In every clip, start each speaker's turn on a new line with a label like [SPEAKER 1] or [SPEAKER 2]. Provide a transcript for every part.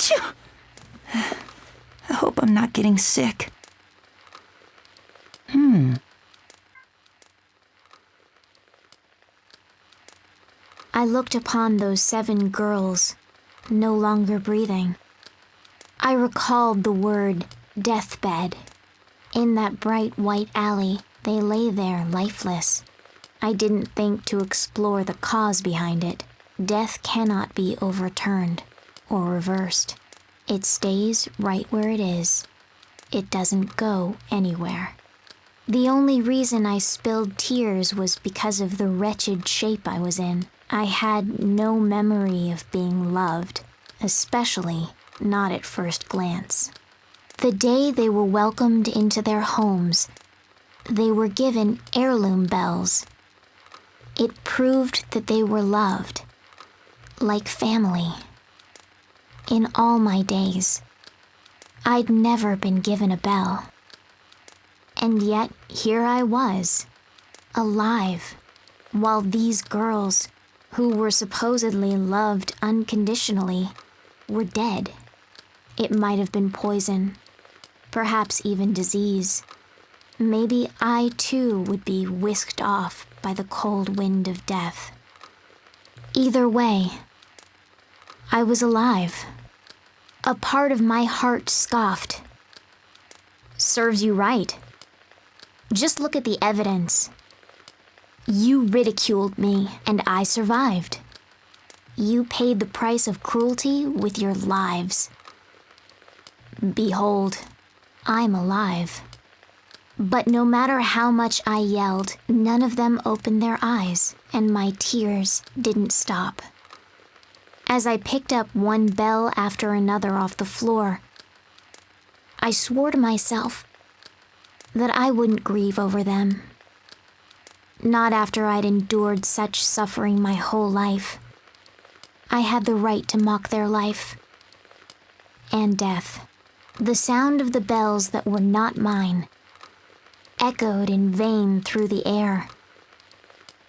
[SPEAKER 1] Achoo! I hope I'm not getting sick.
[SPEAKER 2] I looked upon those 7 girls, no longer breathing. I recalled the word deathbed. In that bright white alley, they lay there lifeless. I didn't think to explore the cause behind it. Death cannot be overturned or reversed. It stays right where it is. It doesn't go anywhere. The only reason I spilled tears was because of the wretched shape I was in. I had no memory of being loved, especially not at first glance. The day they were welcomed into their homes, they were given heirloom bells. It proved that they were loved, like family. In all my days, I'd never been given a bell. And yet here I was, alive, while these girls, who were supposedly loved unconditionally, were dead. It might have been poison, perhaps even disease. Maybe I too would be whisked off by the cold wind of death. Either way, I was alive. A part of my heart scoffed. Serves you right. Just look at the evidence. You ridiculed me, and I survived. You paid the price of cruelty with your lives. Behold, I'm alive. But no matter how much I yelled, none of them opened their eyes, and my tears didn't stop. As I picked up one bell after another off the floor, I swore to myself that I wouldn't grieve over them. Not after I'd endured such suffering my whole life. I had the right to mock their life and death. The sound of the bells that were not mine echoed in vain through the air,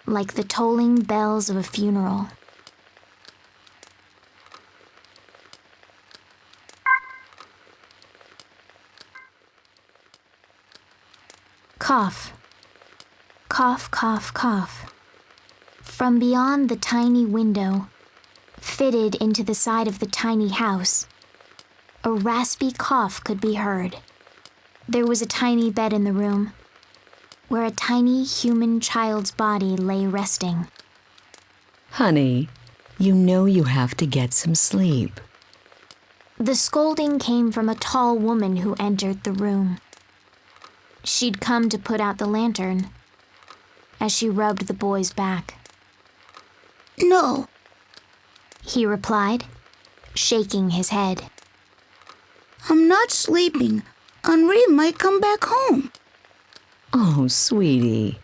[SPEAKER 2] like the tolling bells of a funeral. Cough. Cough, cough, cough. From beyond the tiny window, fitted into the side of the tiny house, a raspy cough could be heard. There was a tiny bed in the room, where a tiny human child's body lay resting.
[SPEAKER 3] Honey, you know you have to get some sleep.
[SPEAKER 2] The scolding came from a tall woman who entered the room. She'd come to put out the lantern as she rubbed the boy's back.
[SPEAKER 4] No,
[SPEAKER 2] He replied, shaking his head.
[SPEAKER 4] I'm not sleeping. Henri might come back home.
[SPEAKER 3] Oh, sweetie.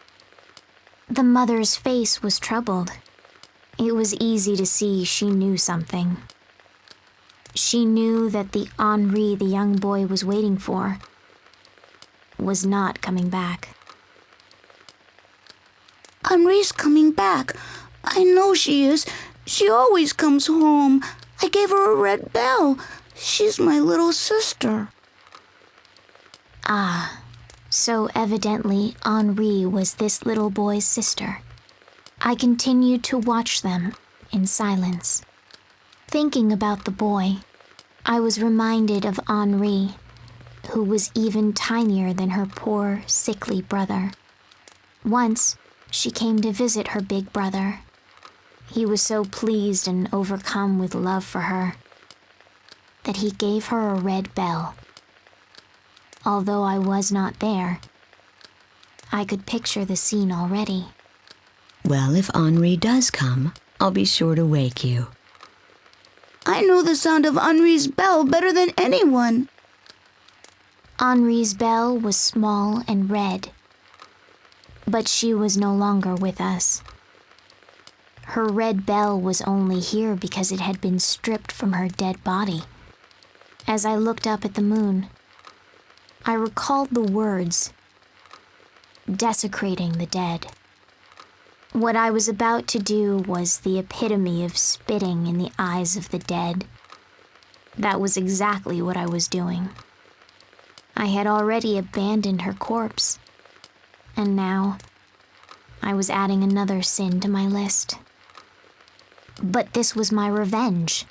[SPEAKER 2] The mother's face was troubled. It was easy to see she knew something. She knew that the Henri the young boy was waiting for was not coming back.
[SPEAKER 4] Henri's coming back. I know she is. She always comes home. I gave her a red bell. She's my little sister.
[SPEAKER 2] Ah, so evidently Henri was this little boy's sister. I continued to watch them in silence. Thinking about the boy, I was reminded of Henri, who was even tinier than her poor, sickly brother. Once, she came to visit her big brother. He was so pleased and overcome with love for her that he gave her a red bell. Although I was not there, I could picture the scene already.
[SPEAKER 3] Well, if Henri does come, I'll be sure to wake you.
[SPEAKER 4] I know the sound of Henri's bell better than anyone.
[SPEAKER 2] Henri's bell was small and red, but she was no longer with us. Her red bell was only here because it had been stripped from her dead body. As I looked up at the moon, I recalled the words, desecrating the dead. What I was about to do was the epitome of spitting in the eyes of the dead. That was exactly what I was doing. I had already abandoned her corpse, and now I was adding another sin to my list. But this was my revenge.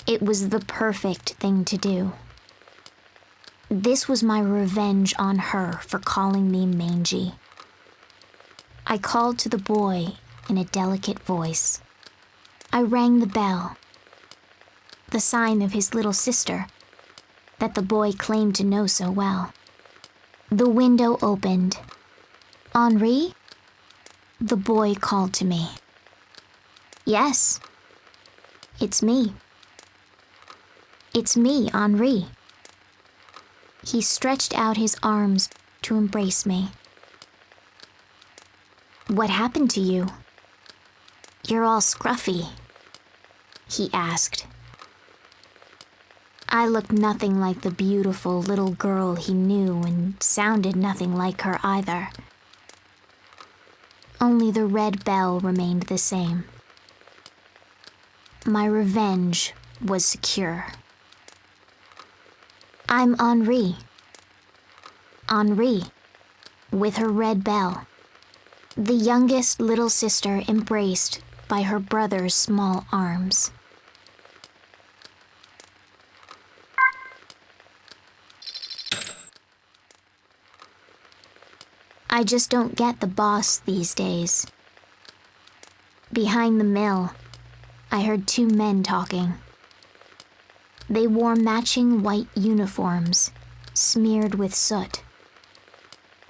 [SPEAKER 2] It was the perfect thing to do. This was my revenge on her for calling me mangy. I called to the boy in a delicate voice. I rang the bell, the sign of his little sister that the boy claimed to know so well. The window opened. "Henri?" The boy called to me. "Yes, it's me. It's me, Henri." He stretched out his arms to embrace me. "What happened to you? You're all scruffy," he asked. I looked nothing like the beautiful little girl he knew and sounded nothing like her either. Only the red bell remained the same. My revenge was secure. I'm Henri. Henri, with her red bell, the youngest little sister embraced by her brother's small arms. I just don't get the boss these days. Behind the mill, I heard two men talking. They wore matching white uniforms, smeared with soot,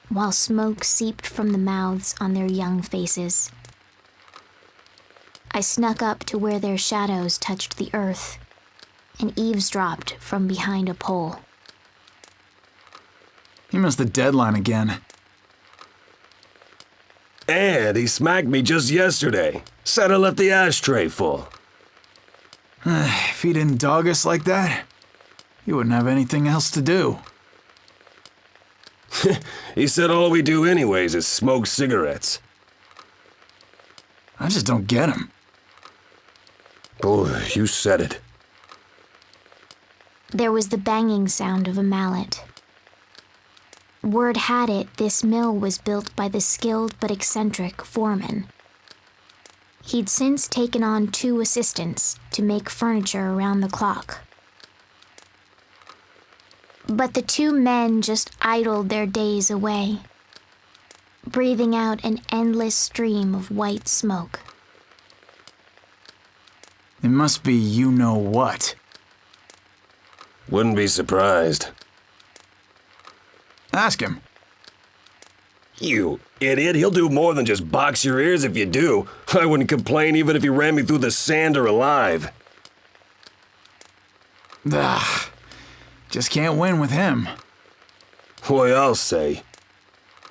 [SPEAKER 2] while smoke seeped from the mouths on their young faces. I snuck up to where their shadows touched the earth and eavesdropped from behind a pole.
[SPEAKER 5] He missed the deadline again.
[SPEAKER 6] And he smacked me just yesterday. Said I left the ashtray full.
[SPEAKER 5] If he didn't dog us like that, he wouldn't have anything else to do.
[SPEAKER 6] He said all we do anyways is smoke cigarettes.
[SPEAKER 5] I just don't get him.
[SPEAKER 6] Oh, you said it.
[SPEAKER 2] There was the banging sound of a mallet. Word had it this mill was built by the skilled but eccentric foreman. He'd since taken on 2 assistants to make furniture around the clock. But the 2 men just idled their days away, breathing out an endless stream of white smoke.
[SPEAKER 5] It must be you-know-what.
[SPEAKER 6] Wouldn't be surprised.
[SPEAKER 5] Ask him.
[SPEAKER 6] You idiot, he'll do more than just box your ears if you do. I wouldn't complain even if he ran me through the sander alive.
[SPEAKER 5] Just can't win with him.
[SPEAKER 6] Boy, I'll say.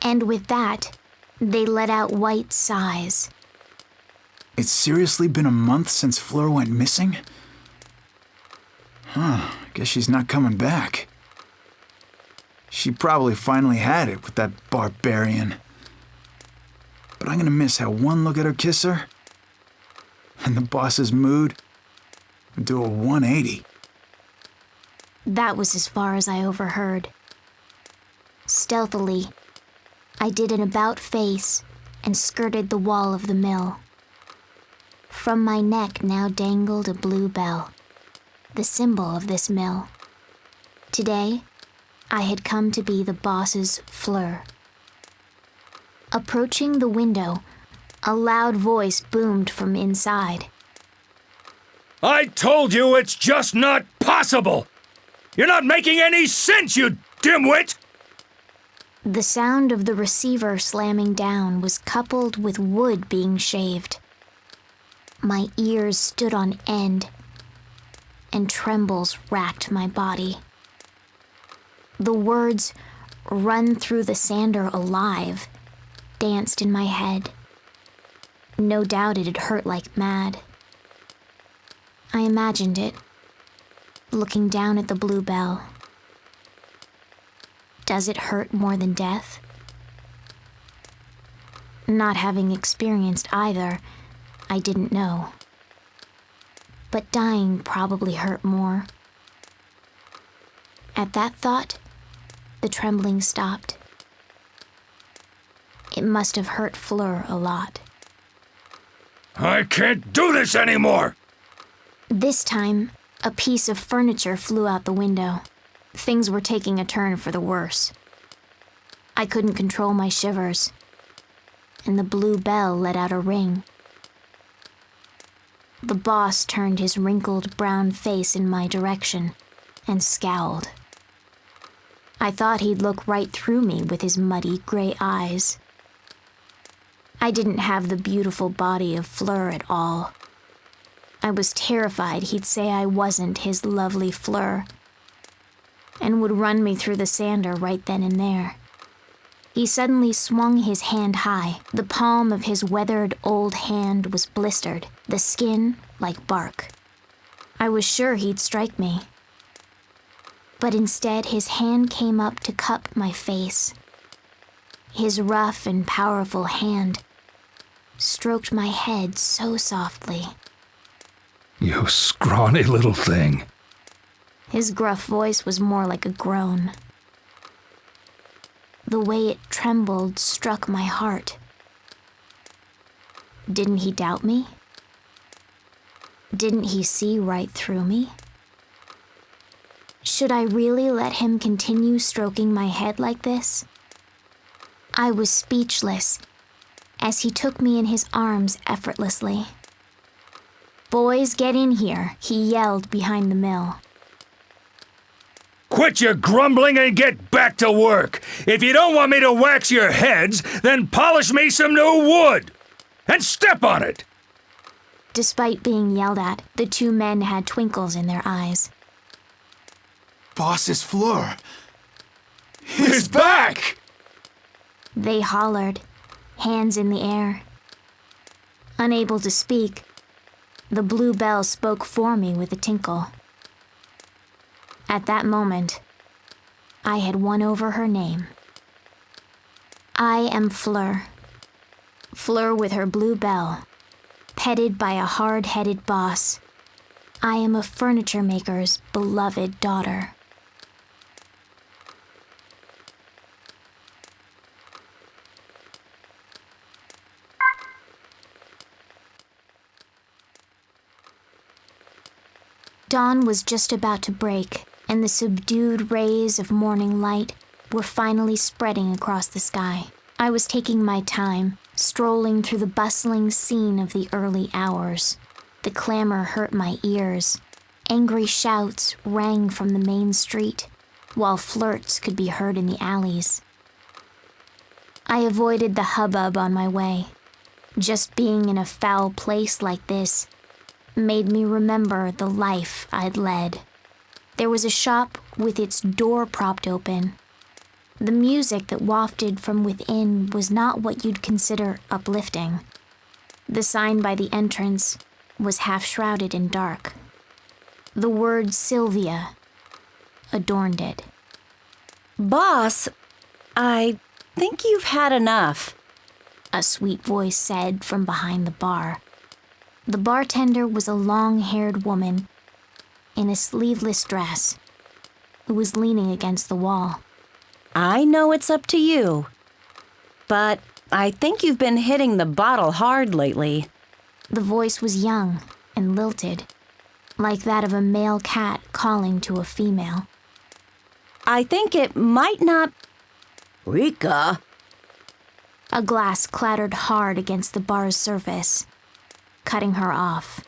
[SPEAKER 2] And with that, they let out white sighs.
[SPEAKER 5] It's seriously been a month since Fleur went missing? Guess she's not coming back. She probably finally had it with that barbarian. But I'm gonna miss how one look at her kiss her, and the boss's mood would do a 180.
[SPEAKER 2] That was as far as I overheard. Stealthily, I did an about-face and skirted the wall of the mill. From my neck now dangled a blue bell, the symbol of this mill. Today, I had come to be the boss's Fleur. Approaching the window, a loud voice boomed from inside.
[SPEAKER 7] I told you it's just not possible! You're not making any sense, you dimwit!
[SPEAKER 2] The sound of the receiver slamming down was coupled with wood being shaved. My ears stood on end, and trembles racked my body. The words, "run through the sander alive," danced in my head. No doubt it'd hurt like mad. I imagined it, looking down at the blue bell. Does it hurt more than death? Not having experienced either, I didn't know. but dying probably hurt more. At that thought, the trembling stopped. It must have hurt Fleur a lot.
[SPEAKER 7] I can't do this anymore!
[SPEAKER 2] This time, a piece of furniture flew out the window. Things were taking a turn for the worse. I couldn't control my shivers, and the blue bell let out a ring. The boss turned his wrinkled brown face in my direction and scowled. I thought he'd look right through me with his muddy gray eyes. I didn't have the beautiful body of Fleur at all. I was terrified he'd say I wasn't his lovely Fleur and would run me through the sander right then and there. He suddenly swung his hand high. The palm of his weathered old hand was blistered, the skin like bark. I was sure he'd strike me. But instead, his hand came up to cup my face. His rough and powerful hand stroked my head so softly.
[SPEAKER 7] You scrawny little thing.
[SPEAKER 2] His gruff voice was more like a groan. The way it trembled struck my heart. Didn't he doubt me? Didn't he see right through me? Should I really let him continue stroking my head like this? I was speechless as he took me in his arms effortlessly. "Boys, get in here," he yelled behind the mill.
[SPEAKER 7] Quit your grumbling and get back to work. If you don't want me to wax your heads, then polish me some new wood. And step on it.
[SPEAKER 2] Despite being yelled at, the two men had twinkles in their eyes.
[SPEAKER 5] Boss is Fleur.
[SPEAKER 7] He's back!
[SPEAKER 2] They hollered, hands in the air. Unable to speak, the blue bell spoke for me with a tinkle. At that moment, I had won over her name. I am Fleur. Fleur with her blue bell, petted by a hard-headed boss. I am a furniture maker's beloved daughter. Dawn was just about to break, and the subdued rays of morning light were finally spreading across the sky. I was taking my time, strolling through the bustling scene of the early hours. The clamor hurt my ears. Angry shouts rang from the main street, while flirts could be heard in the alleys. I avoided the hubbub on my way. Just being in a foul place like this made me remember the life I'd led. There was a shop with its door propped open. The music that wafted from within was not what you'd consider uplifting. The sign by the entrance was half shrouded in dark. The word Sylvia adorned it.
[SPEAKER 3] Boss, I think you've had enough.
[SPEAKER 2] A sweet voice said from behind the bar. The bartender was a long-haired woman in a sleeveless dress who was leaning against the wall.
[SPEAKER 3] I know it's up to you, but I think you've been hitting the bottle hard lately.
[SPEAKER 2] The voice was young and lilted, like that of a male cat calling to a female.
[SPEAKER 3] I think it might not...
[SPEAKER 8] Rika?
[SPEAKER 2] A glass clattered hard against the bar's surface, cutting her off.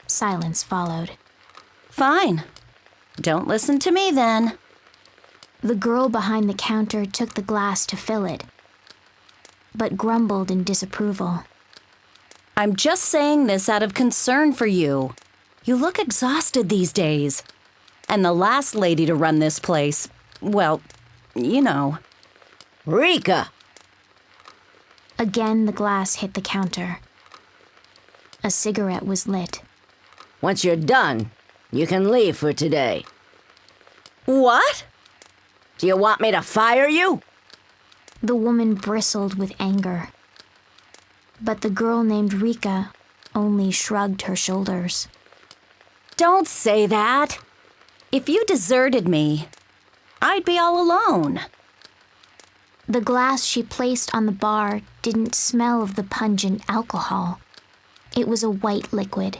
[SPEAKER 2] Silence followed.
[SPEAKER 3] Fine. Don't listen to me then.
[SPEAKER 2] The girl behind the counter took the glass to fill it, but grumbled in disapproval.
[SPEAKER 3] I'm just saying this out of concern for you. You look exhausted these days. And the last lady to run this place, well, you know.
[SPEAKER 8] Rika!
[SPEAKER 2] Again, the glass hit the counter. A cigarette was lit.
[SPEAKER 8] Once you're done, you can leave for today.
[SPEAKER 3] What?
[SPEAKER 8] Do you want me to fire you?
[SPEAKER 2] The woman bristled with anger. But the girl named Rika only shrugged her shoulders.
[SPEAKER 3] Don't say that. If you deserted me, I'd be all alone.
[SPEAKER 2] The glass she placed on the bar didn't smell of the pungent alcohol. It was a white liquid.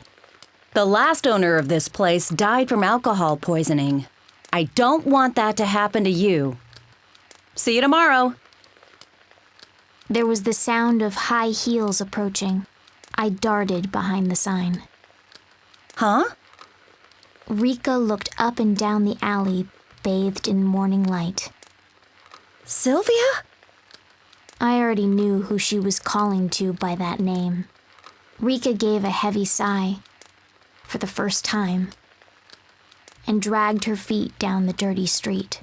[SPEAKER 3] The last owner of this place died from alcohol poisoning. I don't want that to happen to you. See you tomorrow.
[SPEAKER 2] There was the sound of high heels approaching. I darted behind the sign.
[SPEAKER 3] Huh?
[SPEAKER 2] Rika looked up and down the alley, bathed in morning light.
[SPEAKER 3] Sylvia?
[SPEAKER 2] I already knew who she was calling to by that name. Rika gave a heavy sigh, for the first time, and dragged her feet down the dirty street.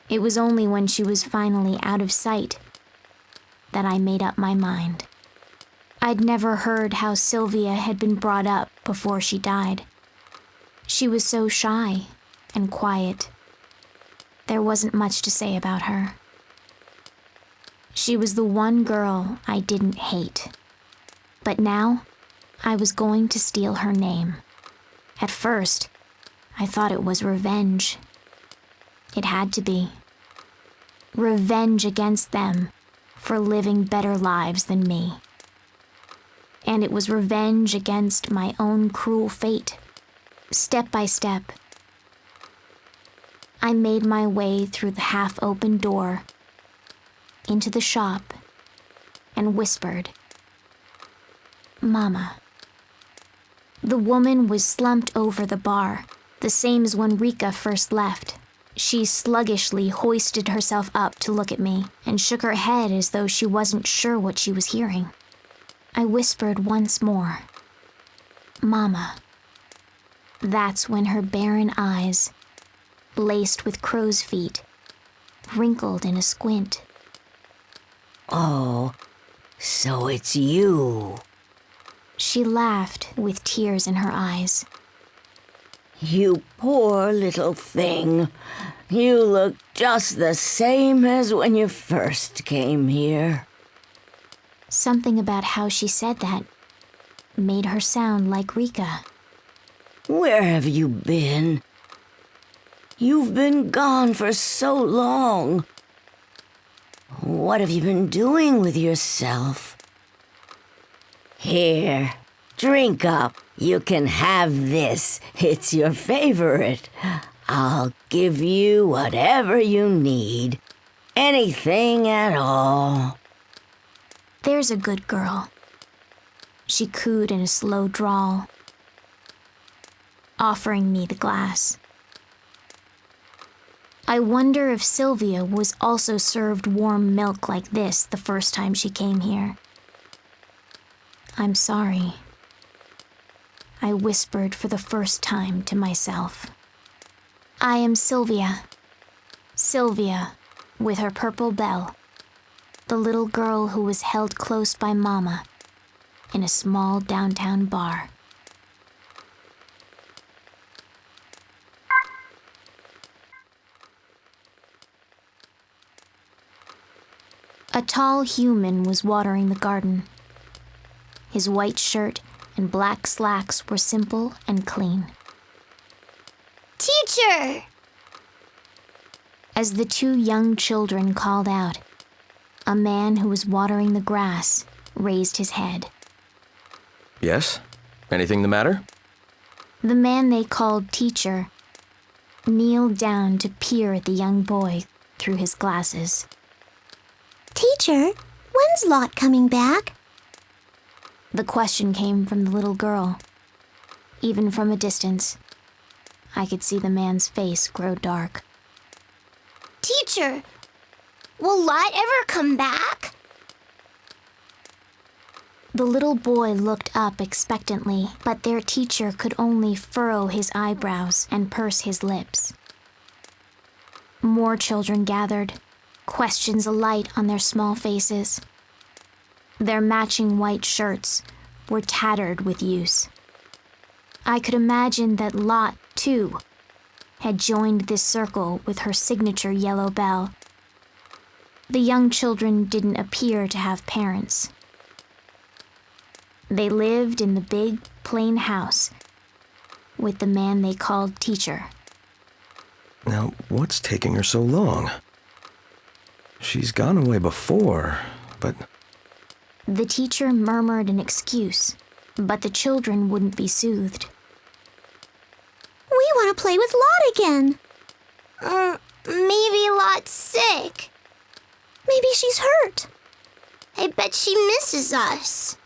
[SPEAKER 2] It was only when she was finally out of sight that I made up my mind. I'd never heard how Sylvia had been brought up before she died. She was so shy and quiet. There wasn't much to say about her. She was the one girl I didn't hate. But now, I was going to steal her name. At first, I thought it was revenge. It had to be. Revenge against them for living better lives than me. And it was revenge against my own cruel fate. Step by step, I made my way through the half-open door into the shop and whispered, "Mama." The woman was slumped over the bar, the same as when Rika first left. She sluggishly hoisted herself up to look at me and shook her head as though she wasn't sure what she was hearing. I whispered once more, "Mama." That's when her barren eyes, laced with crow's feet, wrinkled in a squint.
[SPEAKER 8] Oh, so it's you.
[SPEAKER 2] She laughed with tears in her eyes.
[SPEAKER 8] You poor little thing. You look just the same as when you first came here.
[SPEAKER 2] Something about how she said that made her sound like Rika.
[SPEAKER 8] Where have you been? You've been gone for so long. What have you been doing with yourself? Here, drink up. You can have this. It's your favorite. I'll give you whatever you need. Anything at all.
[SPEAKER 2] There's a good girl, she cooed in a slow drawl, offering me the glass. I wonder if Sylvia was also served warm milk like this the first time she came here. "I'm sorry," I whispered for the first time to myself. I am Sylvia. Sylvia, with her purple bell. The little girl who was held close by Mama in a small downtown bar. A tall human was watering the garden. His white shirt and black slacks were simple and clean.
[SPEAKER 9] "Teacher!"
[SPEAKER 2] As the two young children called out, a man who was watering the grass raised his head.
[SPEAKER 10] Yes? Anything the matter?
[SPEAKER 2] The man they called teacher kneeled down to peer at the young boy through his glasses.
[SPEAKER 9] "Teacher, when's Lot coming back?"
[SPEAKER 2] The question came from the little girl. Even from a distance, I could see the man's face grow dark.
[SPEAKER 9] "Teacher, will Lot ever come back?"
[SPEAKER 2] The little boy looked up expectantly, but their teacher could only furrow his eyebrows and purse his lips. More children gathered, questions alight on their small faces. Their matching white shirts were tattered with use. I could imagine that Lot, too, had joined this circle with her signature yellow bell. The young children didn't appear to have parents. They lived in the big, plain house with the man they called teacher.
[SPEAKER 10] Now, what's taking her so long? She's gone away before, but...
[SPEAKER 2] The teacher murmured an excuse, but the children wouldn't be soothed.
[SPEAKER 9] We want to play with Lot again. Maybe Lot's sick. Maybe she's hurt. I bet she misses us.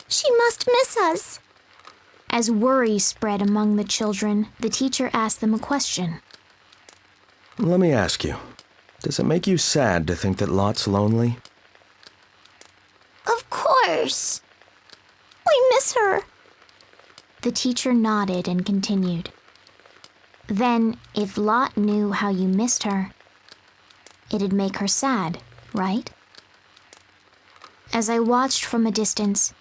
[SPEAKER 9] She must miss us.
[SPEAKER 2] As worry spread among the children, the teacher asked them a question.
[SPEAKER 10] Let me ask you, does it make you sad to think that Lot's lonely?
[SPEAKER 9] Of course.
[SPEAKER 2] We miss her. The teacher nodded and continued. Then, if Lot knew how you missed her, it'd make her sad, right? As I watched from a distance,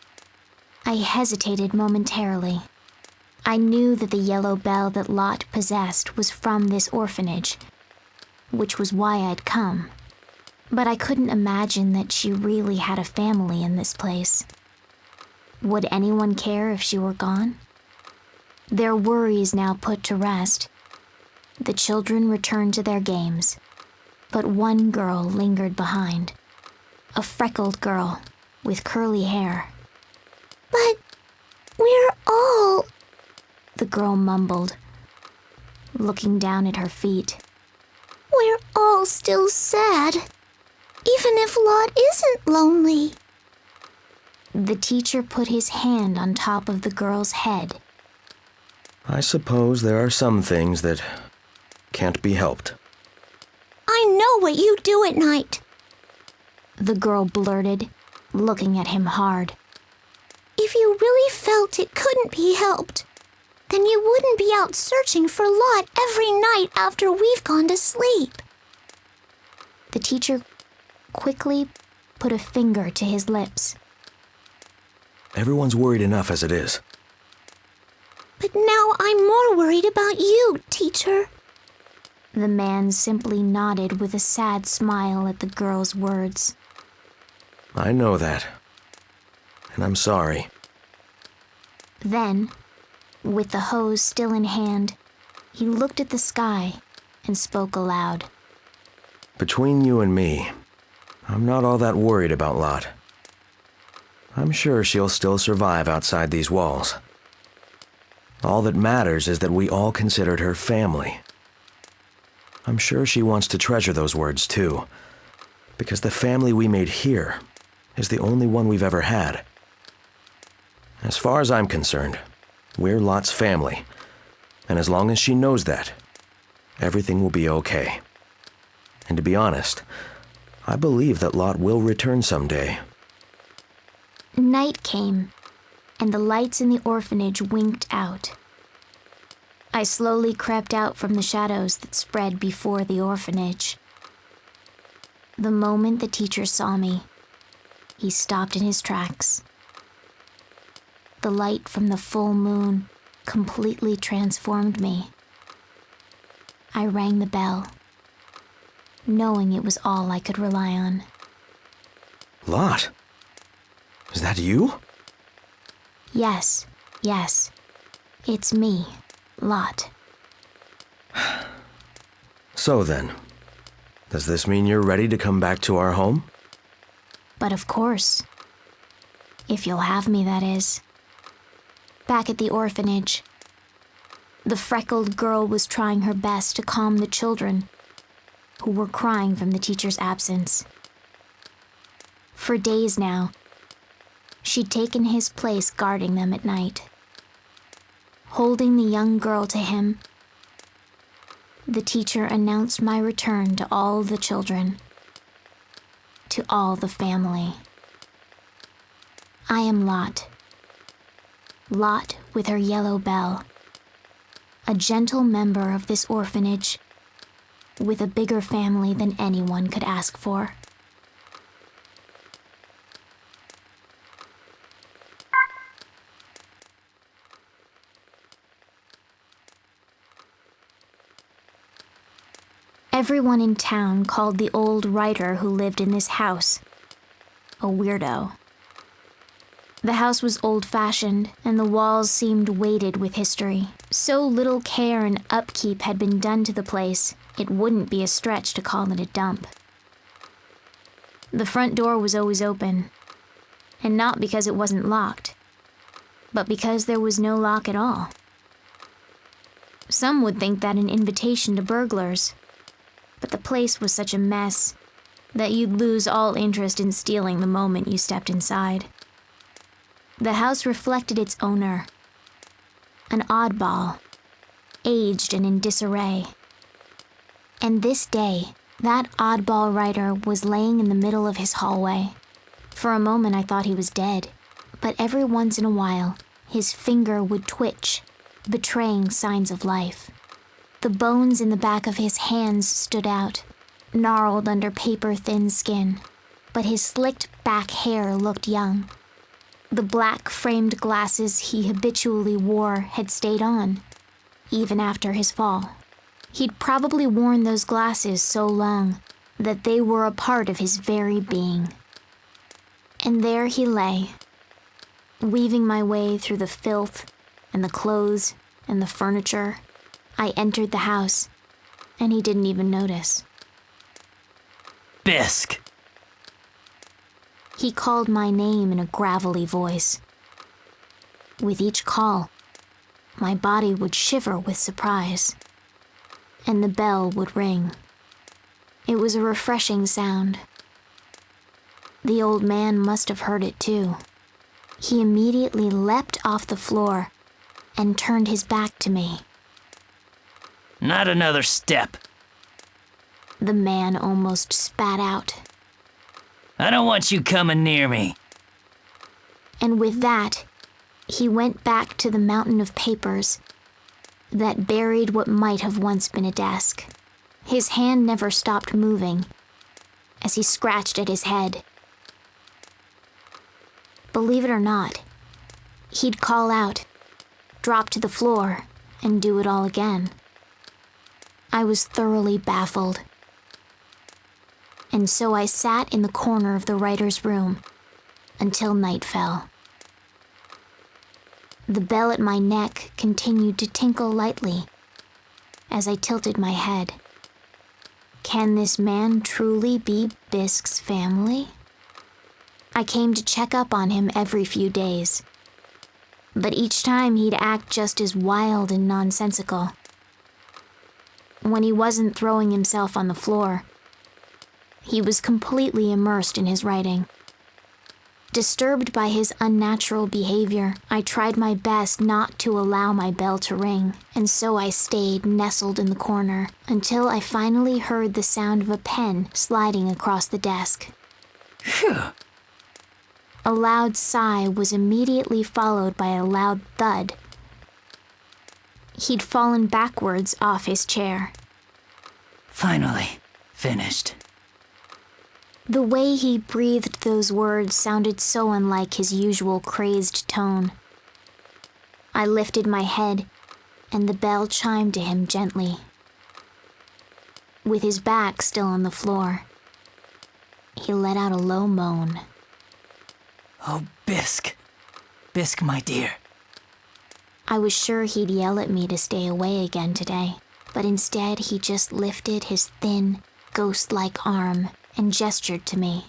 [SPEAKER 2] I hesitated momentarily. I knew that the yellow bell that Lot possessed was from this orphanage, which was why I'd come. But I couldn't imagine that she really had a family in this place. Would anyone care if she were gone? Their worries now put to rest, the children returned to their games, but one girl lingered behind. A freckled girl with curly hair.
[SPEAKER 9] But we're all...
[SPEAKER 2] The girl mumbled, looking down at her feet.
[SPEAKER 9] We're all still sad, even if Lot isn't lonely.
[SPEAKER 2] The teacher put his hand on top of the girl's head.
[SPEAKER 10] I suppose there are some things that can't be helped.
[SPEAKER 9] I know what you do at night.
[SPEAKER 2] The girl blurted, looking at him hard.
[SPEAKER 9] If you really felt it couldn't be helped, then you wouldn't be out searching for Lot every night after we've gone to sleep.
[SPEAKER 2] The teacher quickly put a finger to his lips.
[SPEAKER 10] Everyone's worried enough as it is.
[SPEAKER 9] But now I'm more worried about you, teacher.
[SPEAKER 2] The man simply nodded with a sad smile at the girl's words.
[SPEAKER 10] I know that. And I'm sorry.
[SPEAKER 2] Then, with the hose still in hand, he looked at the sky and spoke aloud.
[SPEAKER 10] Between you and me, I'm not all that worried about Lot. I'm sure she'll still survive outside these walls. All that matters is that we all considered her family. I'm sure she wants to treasure those words too, because the family we made here is the only one we've ever had. As far as I'm concerned, we're Lot's family, and as long as she knows that, everything will be okay. And to be honest, I believe that Lot will return someday.
[SPEAKER 2] Night came, and the lights in the orphanage winked out. I slowly crept out from the shadows that spread before the orphanage. The moment the teacher saw me, he stopped in his tracks. The light from the full moon completely transformed me. I rang the bell, knowing it was all I could rely on.
[SPEAKER 10] Lot? Is that you?
[SPEAKER 2] Yes. It's me, Lot.
[SPEAKER 10] So then, does this mean you're ready to come back to our home?
[SPEAKER 2] But of course. If you'll have me, that is. Back at the orphanage, the freckled girl was trying her best to calm the children, who were crying from the teacher's absence. For days now, she'd taken his place guarding them at night. Holding the young girl to him, the teacher announced my return to all the children, to all the family. I am Lot. Lot with her yellow bell. A gentle member of this orphanage, with a bigger family than anyone could ask for. Everyone in town called the old writer who lived in this house a weirdo. The house was old-fashioned, and the walls seemed weighted with history. So little care and upkeep had been done to the place, it wouldn't be a stretch to call it a dump. The front door was always open, and not because it wasn't locked, but because there was no lock at all. Some would think that an invitation to burglars, but the place was such a mess that you'd lose all interest in stealing the moment you stepped inside. The house reflected its owner, an oddball, aged and in disarray. And this day, that oddball writer was laying in the middle of his hallway. For a moment I thought he was dead, but every once in a while, his finger would twitch, betraying signs of life. The bones in the back of his hands stood out, gnarled under paper-thin skin, but his slicked back hair looked young. The black framed glasses he habitually wore had stayed on, even after his fall. He'd probably worn those glasses so long that they were a part of his very being. And there he lay, weaving my way through the filth and the clothes and the furniture. I entered the house, and he didn't even notice.
[SPEAKER 11] Bisk!
[SPEAKER 2] He called my name in a gravelly voice. With each call, my body would shiver with surprise, and the bell would ring. It was a refreshing sound. The old man must have heard it too. He immediately leapt off the floor and turned his back to me.
[SPEAKER 11] Not another step.
[SPEAKER 2] The man almost spat out.
[SPEAKER 11] I don't want you coming near me.
[SPEAKER 2] And with that, he went back to the mountain of papers that buried what might have once been a desk. His hand never stopped moving as he scratched at his head. Believe it or not, he'd call out, drop to the floor, and do it all again. I was thoroughly baffled. And so I sat in the corner of the writer's room until night fell. The bell at my neck continued to tinkle lightly as I tilted my head. Can this man truly be Bisk's family? I came to check up on him every few days, but each time he'd act just as wild and nonsensical. When he wasn't throwing himself on the floor, he was completely immersed in his writing. Disturbed by his unnatural behavior, I tried my best not to allow my bell to ring, and so I stayed nestled in the corner until I finally heard the sound of a pen sliding across the desk.
[SPEAKER 11] Phew.
[SPEAKER 2] A loud sigh was immediately followed by a loud thud. He'd fallen backwards off his chair.
[SPEAKER 11] Finally, finished.
[SPEAKER 2] The way he breathed those words sounded so unlike his usual crazed tone. I lifted my head, and the bell chimed to him gently. With his back still on the floor, he let out a low moan.
[SPEAKER 11] Oh, Bisk. Bisk, my dear.
[SPEAKER 2] I was sure he'd yell at me to stay away again today, but instead he just lifted his thin, ghost-like arm and gestured to me.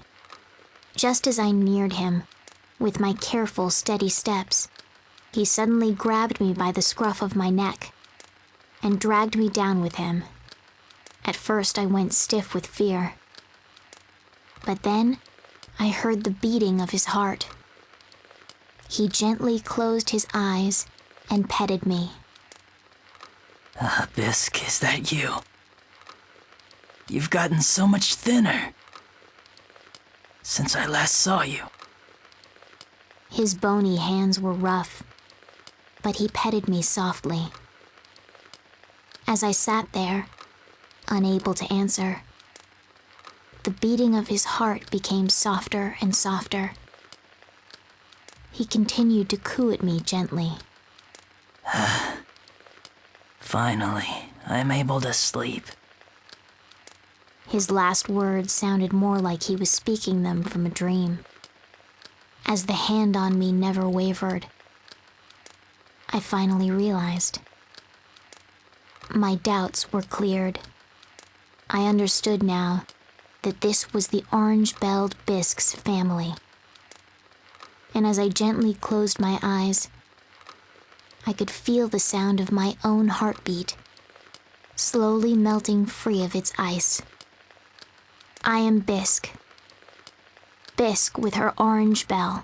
[SPEAKER 2] Just as I neared him, with my careful, steady steps, he suddenly grabbed me by the scruff of my neck and dragged me down with him. At first I went stiff with fear, but then I heard the beating of his heart. He gently closed his eyes and petted me.
[SPEAKER 11] Ah, Bisk, is that you? You've gotten so much thinner since I last saw you.
[SPEAKER 2] His bony hands were rough, but he petted me softly. As I sat there, unable to answer, the beating of his heart became softer and softer. He continued to coo at me gently.
[SPEAKER 11] Finally, I'm able to sleep.
[SPEAKER 2] His last words sounded more like he was speaking them from a dream. as the hand on me never wavered. I finally realized. My doubts were cleared. I understood now that this was the orange-belled bisque's family. And as I gently closed my eyes, I could feel the sound of my own heartbeat, slowly melting free of its ice. I am Bisque. Bisque with her orange bell.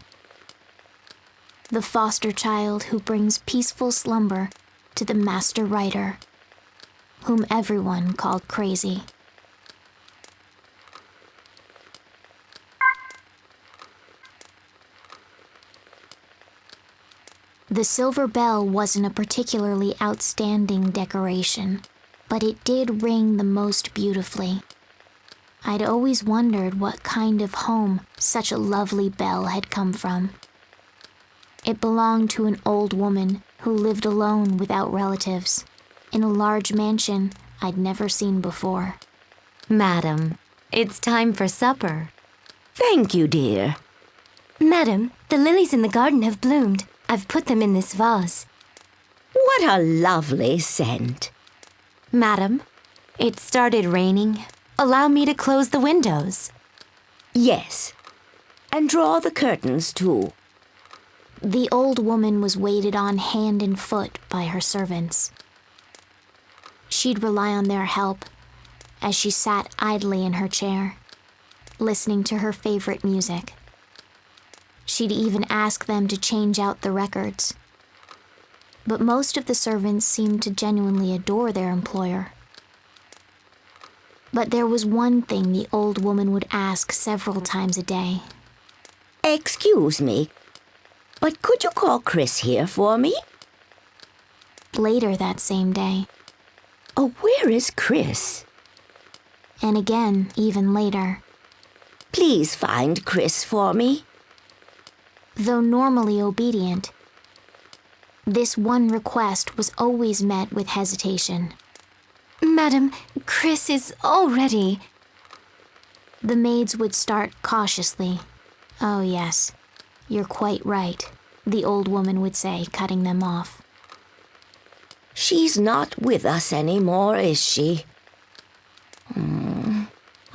[SPEAKER 2] The foster child who brings peaceful slumber to the master writer, whom everyone called crazy. The silver bell wasn't a particularly outstanding decoration, but it did ring the most beautifully. I'd always wondered what kind of home such a lovely bell had come from. It belonged to an old woman who lived alone without relatives, in a large mansion I'd never seen before.
[SPEAKER 12] Madam, it's time for supper.
[SPEAKER 8] Thank you, dear.
[SPEAKER 12] Madam, the lilies in the garden have bloomed. I've put them in this vase.
[SPEAKER 8] What a lovely scent.
[SPEAKER 12] Madam, it started raining. Allow me to close the windows.
[SPEAKER 8] Yes, and draw the curtains too.
[SPEAKER 2] The old woman was waited on hand and foot by her servants. She'd rely on their help as she sat idly in her chair, listening to her favorite music. She'd even ask them to change out the records. But most of the servants seemed to genuinely adore their employer. But there was one thing the old woman would ask several times a day.
[SPEAKER 8] Excuse me, but could you call Chris here for me?
[SPEAKER 2] Later that same day.
[SPEAKER 8] Oh, where is Chris?
[SPEAKER 2] And again, even later.
[SPEAKER 8] Please find Chris for me.
[SPEAKER 2] Though normally obedient, this one request was always met with hesitation.
[SPEAKER 12] Madam, Chris is already...
[SPEAKER 2] The maids would start cautiously. Oh yes, you're quite right, the old woman would say, cutting them off.
[SPEAKER 8] She's not with us anymore, is she?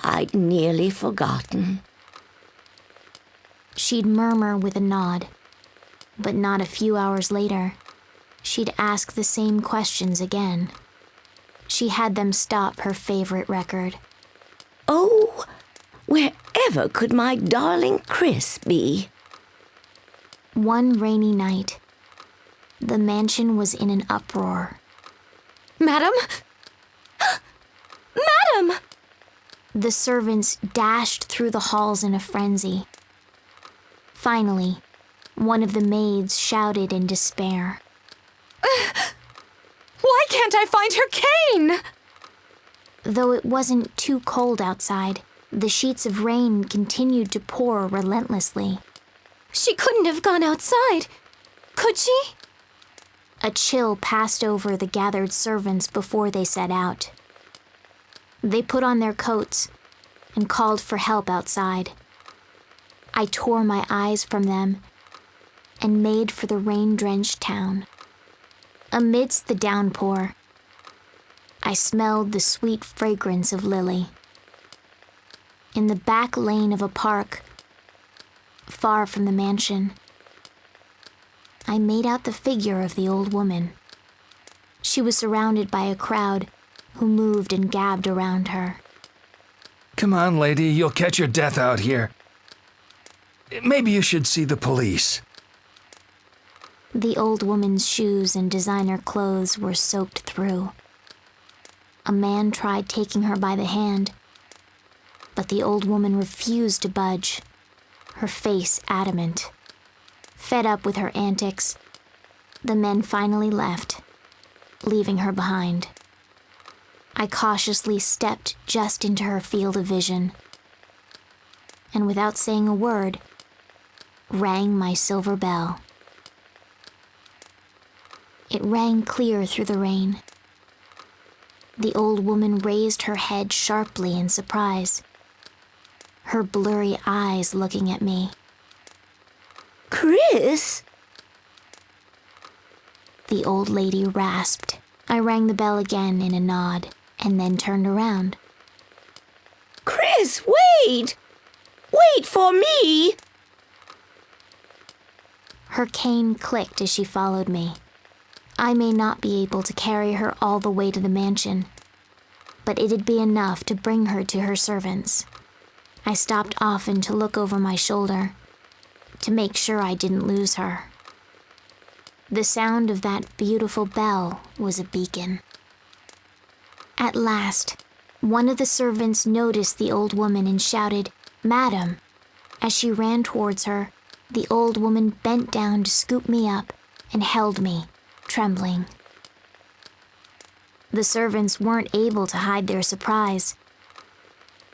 [SPEAKER 8] I'd nearly forgotten.
[SPEAKER 2] She'd murmur with a nod, but not a few hours later, she'd ask the same questions again. She had them stop her favorite record.
[SPEAKER 8] Oh, wherever could my darling Chris be?
[SPEAKER 2] One rainy night, the mansion was in an uproar.
[SPEAKER 12] Madam? Madam!
[SPEAKER 2] The servants dashed through the halls in a frenzy. Finally, one of the maids shouted in despair.
[SPEAKER 12] Why can't I find her cane?
[SPEAKER 2] Though it wasn't too cold outside, the sheets of rain continued to pour relentlessly.
[SPEAKER 12] She couldn't have gone outside, could she?
[SPEAKER 2] A chill passed over the gathered servants before they set out. They put on their coats and called for help outside. I tore my eyes from them and made for the rain-drenched town. Amidst the downpour, I smelled the sweet fragrance of lily. In the back lane of a park, far from the mansion, I made out the figure of the old woman. She was surrounded by a crowd who moved and gabbed around her.
[SPEAKER 7] Come on, lady, you'll catch your death out here. Maybe you should see the police.
[SPEAKER 2] The old woman's shoes and designer clothes were soaked through. A man tried taking her by the hand, but the old woman refused to budge, her face adamant. Fed up with her antics, the men finally left, leaving her behind. I cautiously stepped just into her field of vision, and without saying a word, rang my silver bell. It rang clear through the rain. The old woman raised her head sharply in surprise, her blurry eyes looking at me.
[SPEAKER 4] Chris?
[SPEAKER 2] The old lady rasped. I rang the bell again in a nod, and then turned around.
[SPEAKER 4] Chris, wait! Wait for me!
[SPEAKER 2] Her cane clicked as she followed me. I may not be able to carry her all the way to the mansion, but it'd be enough to bring her to her servants. I stopped often to look over my shoulder, to make sure I didn't lose her. The sound of that beautiful bell was a beacon. At last, one of the servants noticed the old woman and shouted, "Madam!" As she ran towards her, the old woman bent down to scoop me up and held me, trembling. The servants weren't able to hide their surprise,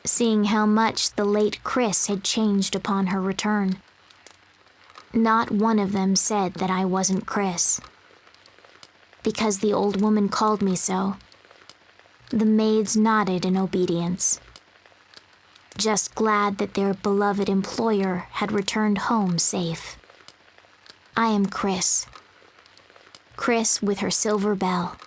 [SPEAKER 2] seeing how much the late Chris had changed upon her return. Not one of them said that I wasn't Chris, because the old woman called me so. The maids nodded in obedience, just glad that their beloved employer had returned home safe. I am Chris. Chris with her silver bell.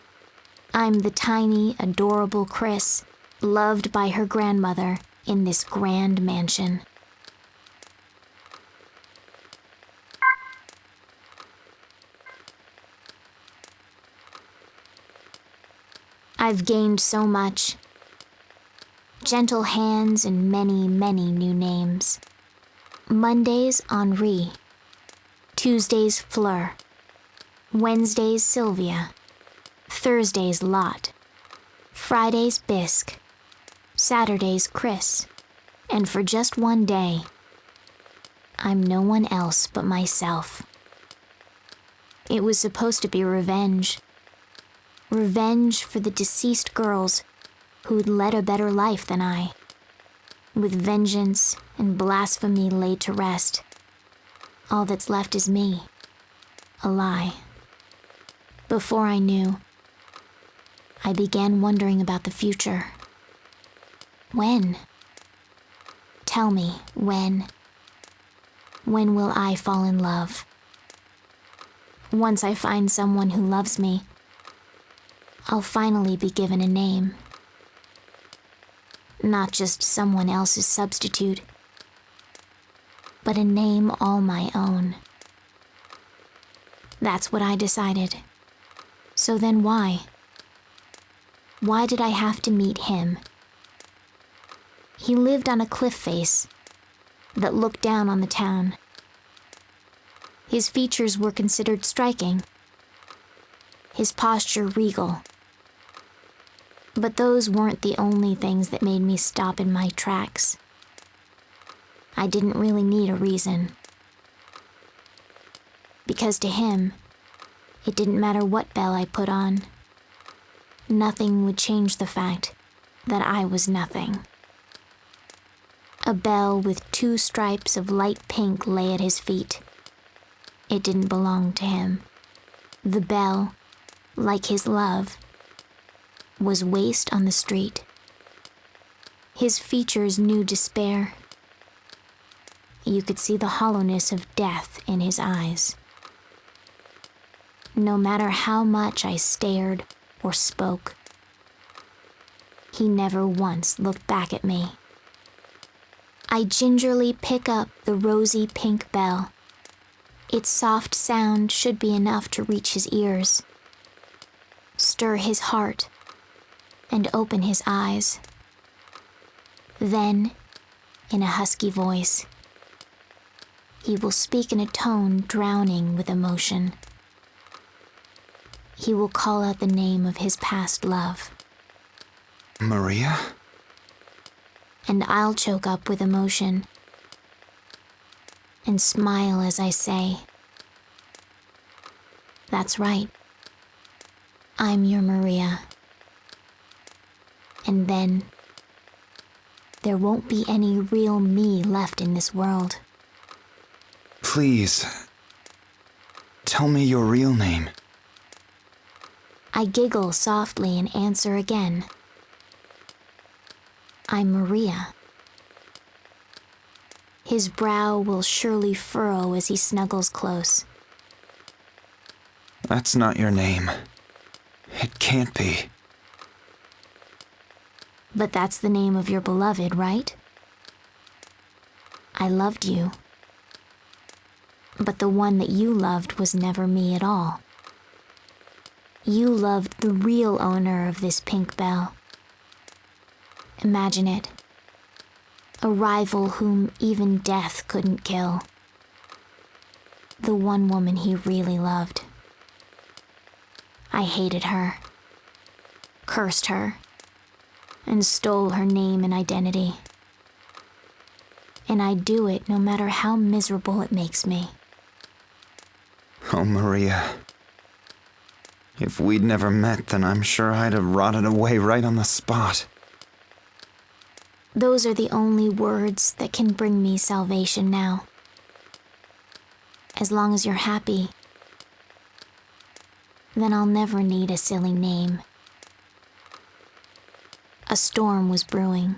[SPEAKER 2] I'm the tiny, adorable Chris, loved by her grandmother in this grand mansion. I've gained so much. Gentle hands and many, many new names. Mondays, Henri. Tuesdays, Fleur. Wednesdays, Sylvia. Thursdays, Lot. Fridays, Bisque. Saturdays, Chris. And for just one day, I'm no one else but myself. It was supposed to be revenge. Revenge for the deceased girls who'd led a better life than I. With vengeance and blasphemy laid to rest, all that's left is me, a lie. Before I knew, I began wondering about the future. When? Tell me, when? When will I fall in love? Once I find someone who loves me, I'll finally be given a name. Not just someone else's substitute, but a name all my own. That's what I decided. So then why? Why did I have to meet him? He lived on a cliff face that looked down on the town. His features were considered striking, his posture regal. But those weren't the only things that made me stop in my tracks. I didn't really need a reason. Because to him, it didn't matter what bell I put on. Nothing would change the fact that I was nothing. A bell with 2 stripes of light pink lay at his feet. It didn't belong to him. The bell, like his love, was waste on the street. His features knew despair. You could see the hollowness of death in his eyes. No matter how much I stared or spoke, he never once looked back at me. I gingerly pick up the rosy pink bell. Its soft sound should be enough to reach his ears, stir his heart, and open his eyes. Then, in a husky voice, he will speak in a tone drowning with emotion. He will call out the name of his past love.
[SPEAKER 5] Maria?
[SPEAKER 2] And I'll choke up with emotion and smile as I say, "That's right. I'm your Maria." And then there won't be any real me left in this world.
[SPEAKER 5] Please, tell me your real name.
[SPEAKER 2] I giggle softly and answer again. I'm Maria. His brow will surely furrow as he snuggles close.
[SPEAKER 5] That's not your name. It can't be.
[SPEAKER 2] But that's the name of your beloved, right? I loved you. But the one that you loved was never me at all. You loved the real owner of this pink bell. Imagine it. A rival whom even death couldn't kill. The one woman he really loved. I hated her, cursed her, and stole her name and identity. And I'd do it no matter how miserable it makes me.
[SPEAKER 5] Oh, Maria. If we'd never met, then I'm sure I'd have rotted away right on the spot.
[SPEAKER 2] Those are the only words that can bring me salvation now. As long as you're happy, then I'll never need a silly name. A storm was brewing.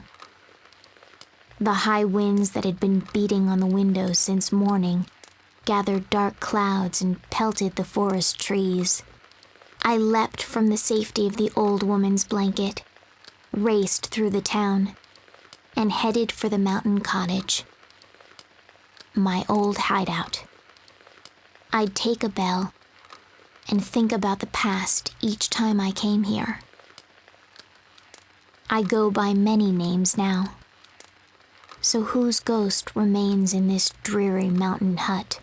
[SPEAKER 2] The high winds that had been beating on the windows since morning gathered dark clouds and pelted the forest trees. I leapt from the safety of the old woman's blanket, raced through the town, and headed for the mountain cottage. My old hideout. I'd take a bell and think about the past each time I came here. I go by many names now. So whose ghost remains in this dreary mountain hut?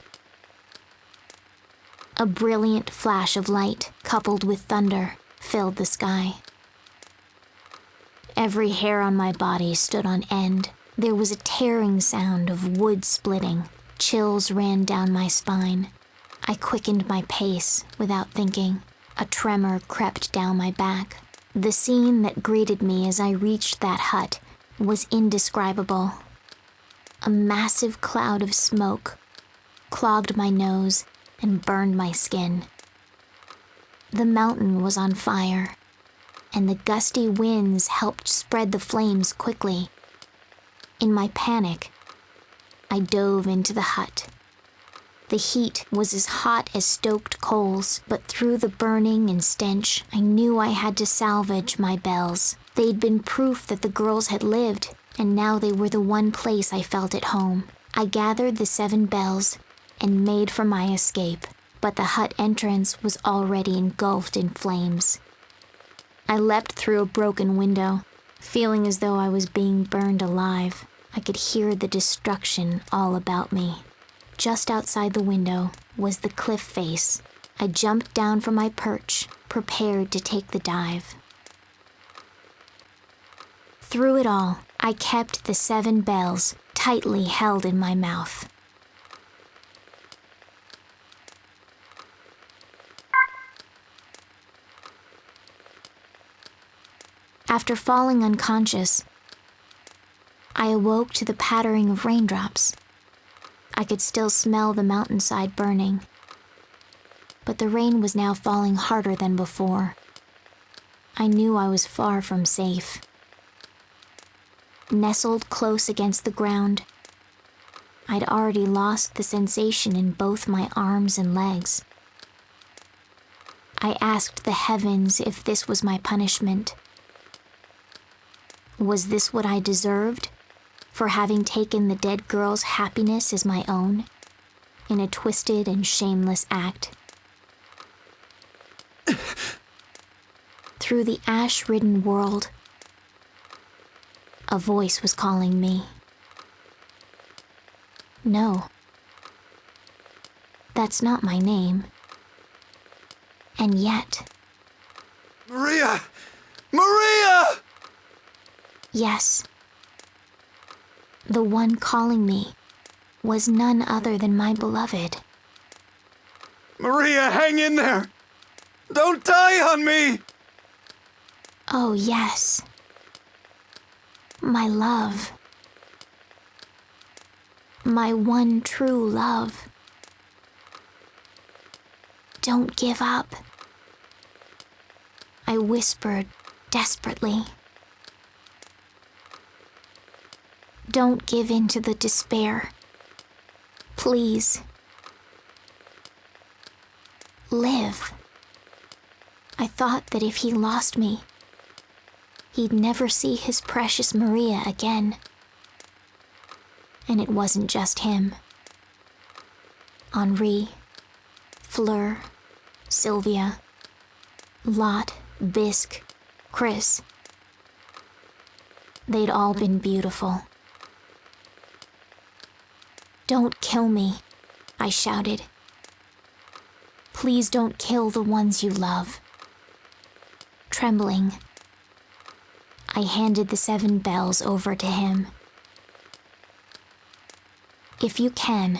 [SPEAKER 2] A brilliant flash of light, coupled with thunder, filled the sky. Every hair on my body stood on end. There was a tearing sound of wood splitting. Chills ran down my spine. I quickened my pace without thinking. A tremor crept down my back. The scene that greeted me as I reached that hut was indescribable. A massive cloud of smoke clogged my nose and burned my skin. The mountain was on fire, and the gusty winds helped spread the flames quickly. In my panic, I dove into the hut. The heat was as hot as stoked coals, but through the burning and stench, I knew I had to salvage my bells. They'd been proof that the girls had lived, and now they were the one place I felt at home. I gathered the 7 bells and made for my escape, but the hut entrance was already engulfed in flames. I leapt through a broken window, feeling as though I was being burned alive. I could hear the destruction all about me. Just outside the window was the cliff face. I jumped down from my perch, prepared to take the dive. Through it all, I kept the 7 bells tightly held in my mouth. After falling unconscious, I awoke to the pattering of raindrops. I could still smell the mountainside burning, but the rain was now falling harder than before. I knew I was far from safe. Nestled close against the ground, I'd already lost the sensation in both my arms and legs. I asked the heavens if this was my punishment. Was this what I deserved for having taken the dead girl's happiness as my own in a twisted and shameless act? Through the ash-ridden world, a voice was calling me. No, that's not my name. And yet...
[SPEAKER 5] Maria! Maria!
[SPEAKER 2] Yes. The one calling me was none other than my beloved.
[SPEAKER 5] Maria, hang in there! Don't die on me!
[SPEAKER 2] Oh, yes. My love. My one true love. Don't give up. I whispered desperately. Don't give in to the despair Please. Live. I thought that if he lost me, he'd never see his precious Maria again. And it wasn't just him. Henri, Fleur, Sylvia, Lot, Bisque, Chris. They'd all been beautiful. Don't kill me, I shouted. Please don't kill the ones you love. Trembling, I handed the 7 bells over to him. If you can,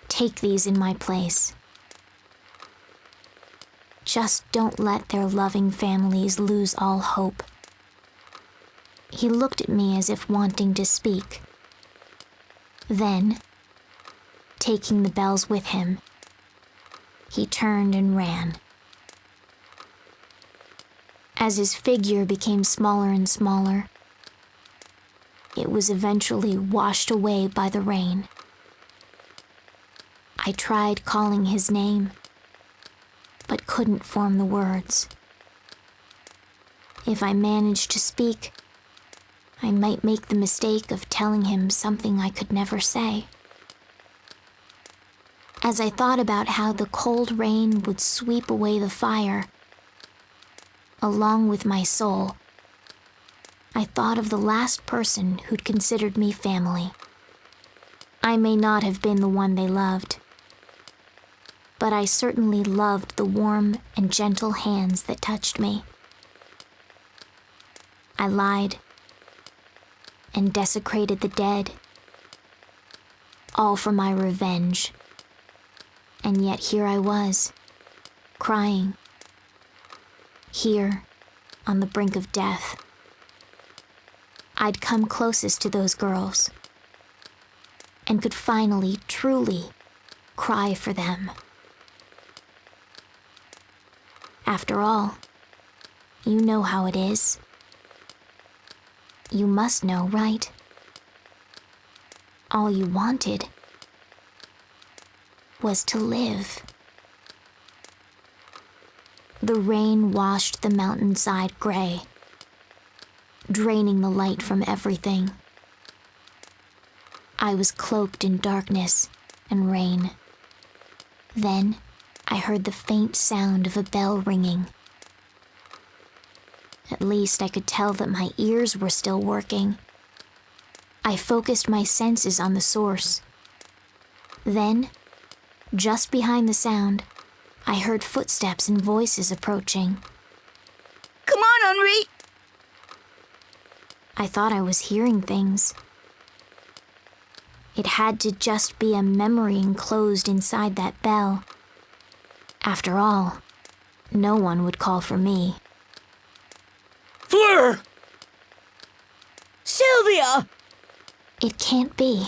[SPEAKER 2] take these in my place. Just don't let their loving families lose all hope. He looked at me as if wanting to speak. Then, taking the bells with him, he turned and ran. As his figure became smaller and smaller, it was eventually washed away by the rain. I tried calling his name, but couldn't form the words. If I managed to speak, I might make the mistake of telling him something I could never say. As I thought about how the cold rain would sweep away the fire, along with my soul, I thought of the last person who'd considered me family. I may not have been the one they loved, but I certainly loved the warm and gentle hands that touched me. I lied and desecrated the dead, all for my revenge. And yet here I was, crying, here on the brink of death. I'd come closest to those girls and could finally, truly cry for them. After all, you know how it is. You must know, right? All you wanted was to live. The rain washed the mountainside gray, draining the light from everything. I was cloaked in darkness and rain. Then I heard the faint sound of a bell ringing. At least I could tell that my ears were still working. I focused my senses on the source. Then, just behind the sound, I heard footsteps and voices approaching.
[SPEAKER 4] Come on, Henri!
[SPEAKER 2] I thought I was hearing things. It had to just be a memory enclosed inside that bell. After all, no one would call for me.
[SPEAKER 7] Fleur!
[SPEAKER 8] Sylvia!
[SPEAKER 2] It can't be.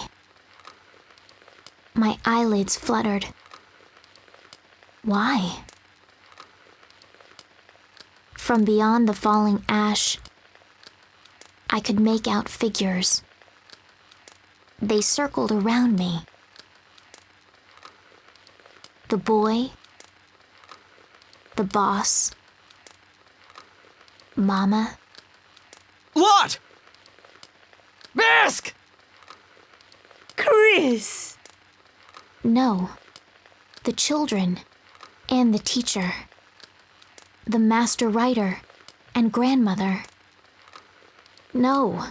[SPEAKER 2] My eyelids fluttered. Why? From beyond the falling ash, I could make out figures. They circled around me. The boy, the boss, Mama.
[SPEAKER 11] Lot! Bisque!
[SPEAKER 8] Chris!
[SPEAKER 2] No, the children and the teacher, the master writer and grandmother. No.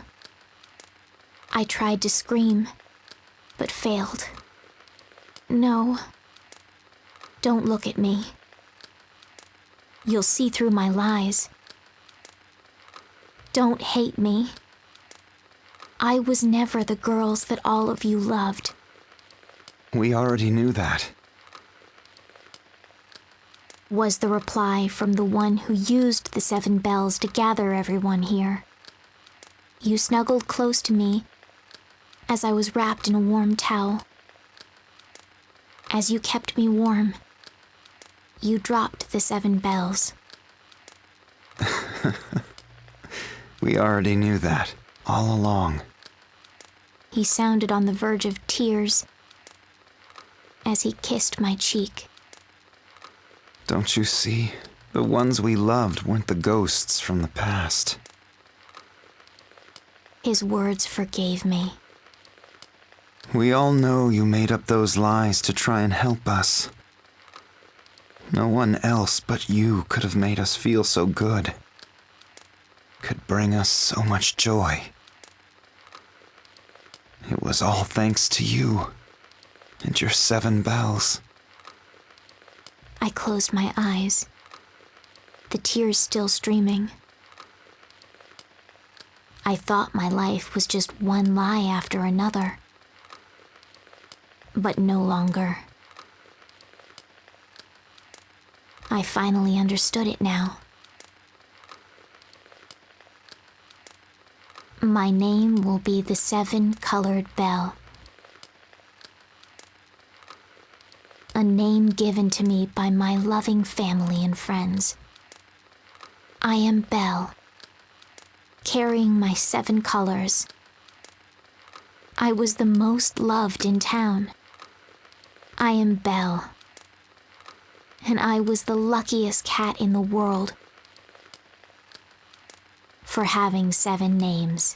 [SPEAKER 2] I tried to scream, but failed. No. Don't look at me. You'll see through my lies. Don't hate me. I was never the girls that all of you loved.
[SPEAKER 5] We already knew that.
[SPEAKER 2] Was the reply from the one who used the 7 bells to gather everyone here. You snuggled close to me as I was wrapped in a warm towel. As you kept me warm, you dropped the 7 bells.
[SPEAKER 5] We already knew that, all along.
[SPEAKER 2] He sounded on the verge of tears as he kissed my cheek.
[SPEAKER 13] Don't you see? The ones we loved weren't the ghosts from the past.
[SPEAKER 2] His words forgave me.
[SPEAKER 13] We all know you made up those lies to try and help us. No one else but you could have made us feel so good. Could bring us so much joy. It was all thanks to you and your 7 bells.
[SPEAKER 2] I closed my eyes, the tears still streaming. I thought my life was just one lie after another. But no longer. I finally understood it now. My name will be the 7-colored bell. A name given to me by my loving family and friends. I am Belle, carrying my 7 colors. I was the most loved in town. I am Belle, and I was the luckiest cat in the world for having 7 names.